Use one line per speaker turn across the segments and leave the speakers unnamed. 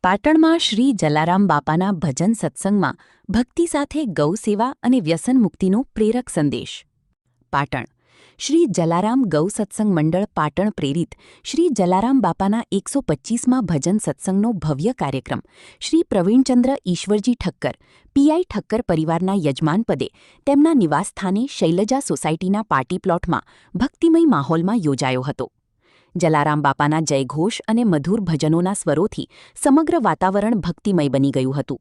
પાટણમાં શ્રી જલારામ બાપાના ભજન સત્સંગમાં ભક્તિ સાથે ગૌ સેવા અને વ્યસન મુક્તિનો પ્રેરક સંદેશ. પાટણ શ્રી જલારામ ગૌ સત્સંગ મંડળ પાટણ પ્રેરિત શ્રી જલારામ બાપાના 125મા ભજન સત્સંગનો ભવ્ય કાર્યક્રમ શ્રી પ્રવીણચંદ્ર ઈશ્વરજી ઠક્કર પીઆઈ ઠક્કર પરિવારના યજમાનપદે તેમના નિવાસસ્થાને શૈલજા સોસાયટીના પાર્ટી પ્લોટમાં ભક્તિમય માહોલમાં યોજાયો હતો. જલારામ બાપાના જયઘોષ અને મધુર ભજનોના સ્વરોથી સમગ્ર વાતાવરણ ભક્તિમય બની ગયું હતું.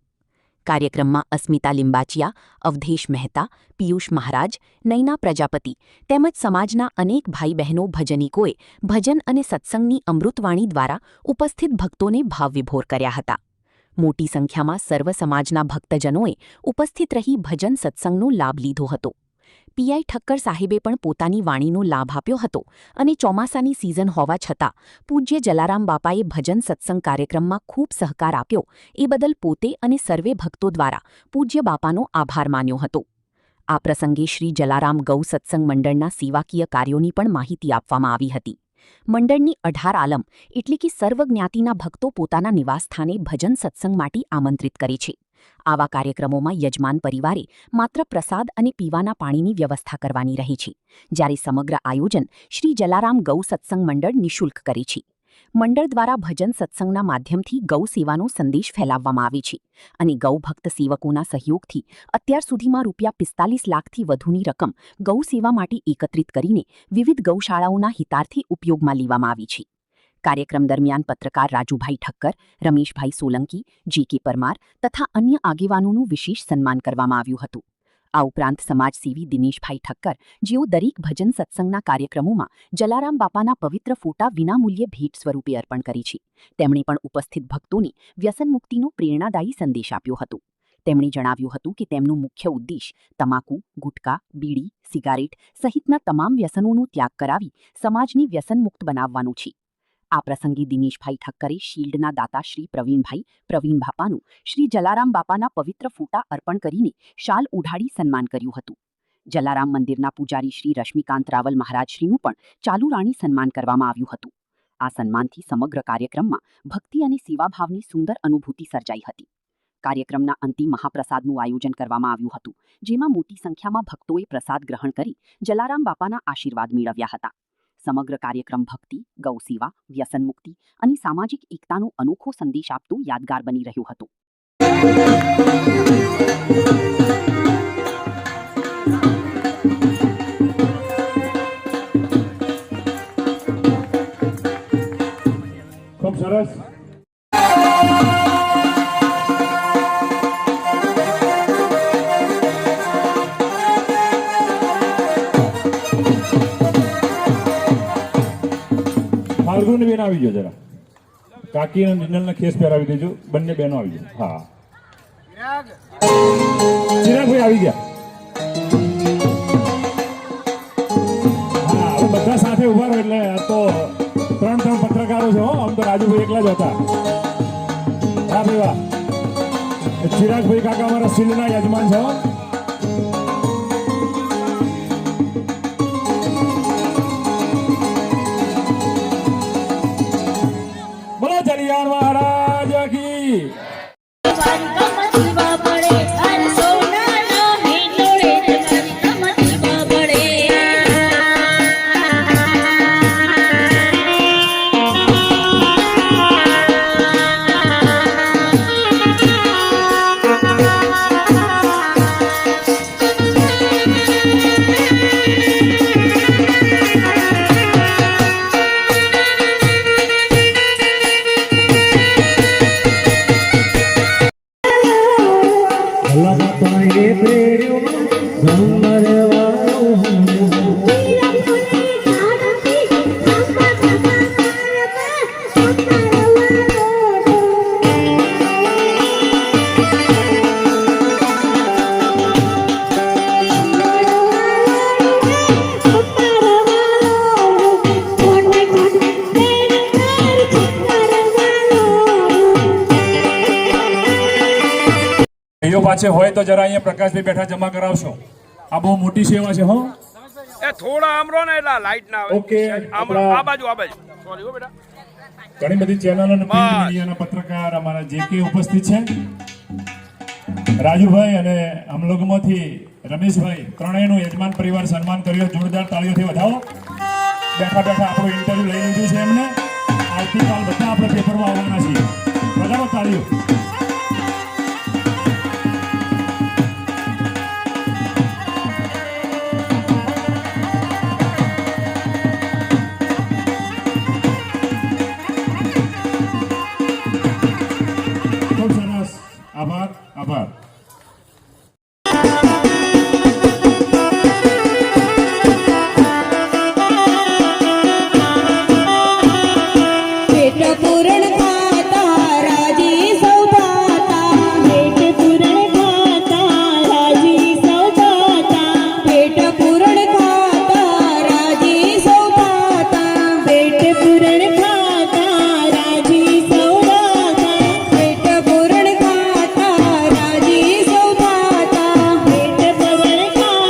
કાર્યક્રમમાં અસ્મિતા લિંબાચિયા, અવધેશ મહેતા, પિયુષ મહારાજ, નૈના પ્રજાપતિ તેમજ સમાજના અનેક ભાઈ બહેનો ભજનીકોએ ભજન અને સત્સંગની અમૃતવાણી દ્વારા ઉપસ્થિત ભક્તોને ભાવવિભોર કર્યા હતા. મોટી સંખ્યામાં સર્વ સમાજના ભક્તજનોએ ઉપસ્થિત રહી ભજન સત્સંગનો લાભ લીધો હતો. પીઆઈ ઠક્કર સાહેબે પણ પોતાની વાણીનો લાભ આપ્યો હતો અને ચોમાસાની સિઝન હોવા છતાં પૂજ્ય જલારામ બાપાએ ભજન સત્સંગ કાર્યક્રમમાં ખૂબ સહકાર આપ્યો એ બદલ પોતે અને સર્વે ભક્તો દ્વારા પૂજ્ય બાપાનો આભાર માન્યો હતો. આ પ્રસંગે શ્રી જલારામ ગૌ સત્સંગ મંડળના સેવાકીય કાર્યોની પણ માહિતી આપવામાં આવી હતી. મંડળની 18 આલમ એટલે કે સર્વ જ્ઞાતિના ભક્તો પોતાના નિવાસસ્થાને ભજન સત્સંગ માટે આમંત્રિત કરે છે. આવા કાર્યક્રમોમાં યજમાન પરિવારે માત્ર પ્રસાદ અને પીવાના પાણીની વ્યવસ્થા કરવાની રહે છે, જ્યારે સમગ્ર આયોજન શ્રી જલારામ ગૌ સત્સંગ મંડળ નિઃશુલ્ક કરે છે. મંડળ દ્વારા ભજન સત્સંગના માધ્યમથી ગૌ સેવાનો સંદેશ ફેલાવવામાં આવે છે અને ગૌભક્ત સેવકોના સહયોગથી અત્યાર સુધીમાં ₹45 લાખથી વધુની રકમ ગૌ સેવા માટે એકત્રિત કરીને વિવિધ ગૌશાળાઓના હિતાર્થે ઉપયોગમાં લેવામાં આવી છે. કાર્યક્રમ દરમિયાન પત્રકાર રાજુભાઈ ઠક્કર, રમેશભાઈ સોલંકી, જે.કે. પરમાર તથા અન્ય આગેવાનોનું વિશેષ સન્માન કરવામાં આવ્યું હતું. આ ઉપરાંત સમાજસેવી દિનેશભાઈ ઠક્કર, જેઓ દરેક ભજન સત્સંગના કાર્યક્રમોમાં જલારામ બાપાના પવિત્ર ફોટા વિનામૂલ્યે ભેટ સ્વરૂપે અર્પણ કરે છે, તેમણે પણ ઉપસ્થિત ભક્તોને વ્યસન મુક્તિનો પ્રેરણાદાયી સંદેશ આપ્યો હતો. તેમણે જણાવ્યું હતું કે તેમનું મુખ્ય ઉદ્દેશ તમાકુ, ગુટકા, બીડી, સિગારેટ સહિતના તમામ વ્યસનોનો ત્યાગ કરાવી સમાજને વ્યસનમુક્ત બનાવવાનું છે. આ પ્રસંગે દિનેશભાઈ ઠક્કરે શિલ્ડના દાતા શ્રી પ્રવીણ બાપાનું શ્રી જલારામ બાપાના પવિત્ર ફોટા અર્પણ કરીને શાલ ઉઢાડી સન્માન કર્યું હતું. જલારામ મંદિરના પૂજારી શ્રી રશ્મિકાંત રાવલ મહારાજશ્રીનું પણ ચાલુ રાણી સન્માન કરવામાં આવ્યું હતું. આ સન્માનથી સમગ્ર કાર્યક્રમમાં ભક્તિ અને સેવાભાવની સુંદર અનુભૂતિ સર્જાઈ હતી. કાર્યક્રમના અંતિમ મહાપ્રસાદનું આયોજન કરવામાં આવ્યું હતું, જેમાં મોટી સંખ્યામાં ભક્તોએ પ્રસાદ ગ્રહણ કરી જલારામ બાપાના આશીર્વાદ મેળવ્યા હતા. સમગ્ર કાર્યક્રમ ભક્તિ, ગૌસેવા, વ્યસન મુક્તિ અને સામાજિક એકતાનો અનોખો સંદેશ આપતો યાદગાર બની રહ્યો હતો.
ખૂબ સરસ. ફાલ્ગુની બેન આવી ગયો, જરા કાકી અને નિનલને ખેસ પહેરાવી દેજો. બંને બહેનો આવી ગયો. હા, ચિરાગભાઈ આવી ગયા. હા, હવે બધા સાથે ઉભા રહો. એટલે આ તો ત્રણ પત્રકારો છે. આમ તો રાજુભાઈ એકલા જ હતા. હા ભાઈ વાહ. ચિરાગભાઈ કાકા અમારા સિલના યજમાન છે. મહારાજ કી પાછે હોય તો જરા અહીંયા પ્રકાશભાઈ બેઠા જમા કરાવશો. આ બહુ મોટી સેવા છે. હો
એ થોડા આમરો ને એટલે લાઈટ ના આવે.
ઓકે,
આ બાજુ સોરી હો બેટા.
ઘણી બધી ચેનલો અને પ્રિન્ટ મીડિયાના પત્રકાર અમારા જે કે ઉપસ્થિત છે, રાજુભાઈ અને અમલોગમાંથી રમેશભાઈ, ત્રણેયનું યજમાન પરિવાર સન્માન કર્યો. જોરદાર તાળીઓથી વધાવો. બેઠા બેઠા આપણું ઇન્ટરવ્યુ લઈ લીધું છે એમને. આવતીકાલ બધા આપણે પેપરમાં આવવાના છીએ. વધારો તાળીઓ. ખૂબ સરસ. આભાર. આભાર.
પેટ પૂરણ ખાતા રાજી સૌ દાતા, પેટ પૂરણ ખાતા રાજી સૌ દાતા, પેટ પૂરણ ખાતા રાજી સૌ દાતા, પેટ પૂરણ ખાતા રાજી સૌ દાતા, પેટ પૂરણ ખાતા રાજી સૌ દાતા, પેટ પૂરણ ખાતા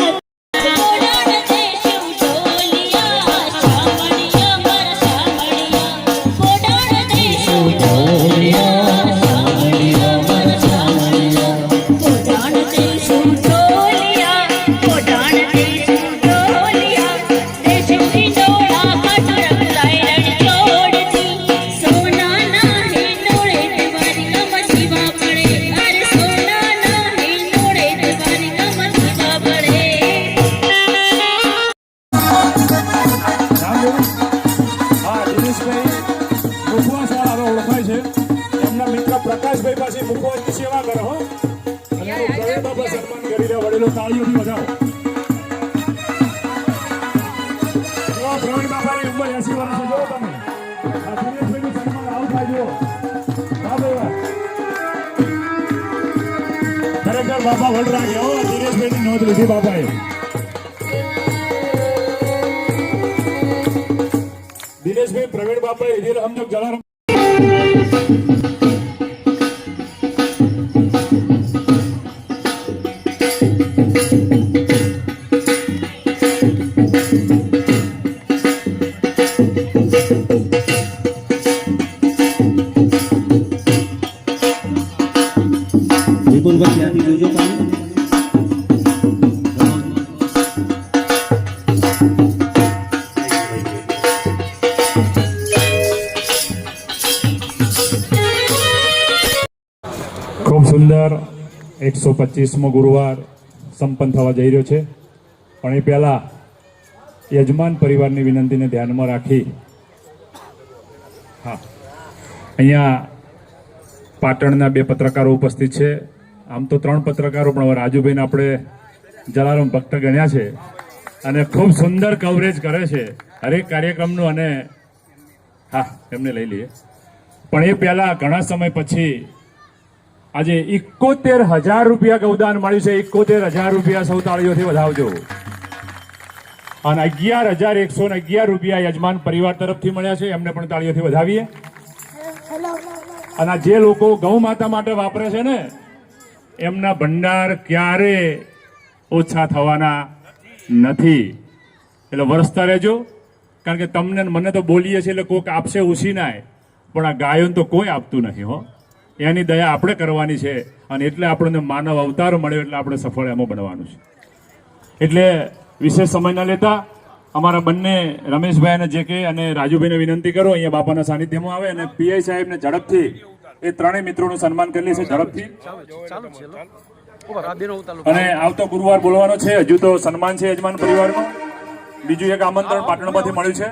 પ્રકાશભાઈ પાસે મુખવાસની સેવા કરો હો. અને પ્રવીણ બાબા સન્માન કરી રહ્યા. વડીલો તાળીઓથી વધાવો. જો પ્રવીણ બાબાની ઉંમર 80 વર્ષ છે. જો તમે આ દિનેશભાઈનું સન્માન આવું થાય. જો હા ભાઈ વાહ. ખરેખર બાબા વડ રાખે હો. દિનેશભાઈની નોંધ લીધી બાપાએ. દિનેશભાઈ પ્રવીણ બાપાએ લીધી. સમજો જલારામ
વિપુલભાઈ ત્યાંથી જોજો પાણી.
ખૂબ સુંદર 125મો ગુરુવાર સંપન્ન થવા જઈ રહ્યો છે. પણ એ પહેલા યજમાન પરિવારની વિનંતીને ધ્યાનમાં રાખી અહીંયા પાટણના 2 પત્રકારો ઉપસ્થિત છે. આમ તો 3 પત્રકારો, પણ હવે રાજુભાઈને આપણે જલારામ ભક્ત ગણ્યા છે અને ખૂબ સુંદર કવરેજ કરે છે હરેક કાર્યક્રમનું. અને એમને લઈ લઈએ. પણ એ પહેલા ઘણા સમય પછી આજે 71,000 રૂપિયા ગૌદાન મળ્યું છે. 71,000 રૂપિયા સૌ તાળીઓથી વધાવજો. અને 11,111 રૂપિયા યજમાન પરિવાર તરફથી મળ્યા છે. એમને પણ તાળીઓથી વધાવીએ. અને જે લોકો ગૌ માતા માટે વાપરે છે ને, એમના ભંડાર ક્યારે ઓછા થવાના નથી. એટલે વરસતા રહેજો. કારણ કે તમને મને તો બોલીએ છીએ એટલે કોઈક આપશે ઉછીનાય, પણ આ ગાયોને તો કોઈ આપતું નથી હો. એની દયા આપણે કરવાની છે. અને એટલે આપણને માનવ અવતાર મળ્યો, એટલે આપણે સફળ એમાં બનવાનું છે. એટલે વિશેષ સમય ન લેતા અમારા બંને રમેશભાઈ અને જે કે અને રાજુભાઈને વિનંતી કરો અહીંયા બાપાના સાનિધ્યમાં આવે અને પીઆઈ સાહેબને ઝડપથી એ ત્રણેય મિત્રોનું સન્માન કરી છે. ઝડપથી. અને આવતો ગુરુવાર બોલવાનો છે. હજુ તો સન્માન છે યજમાન પરિવારનું. બીજું એક આમંત્રણ પાટણમાંથી મળ્યું છે.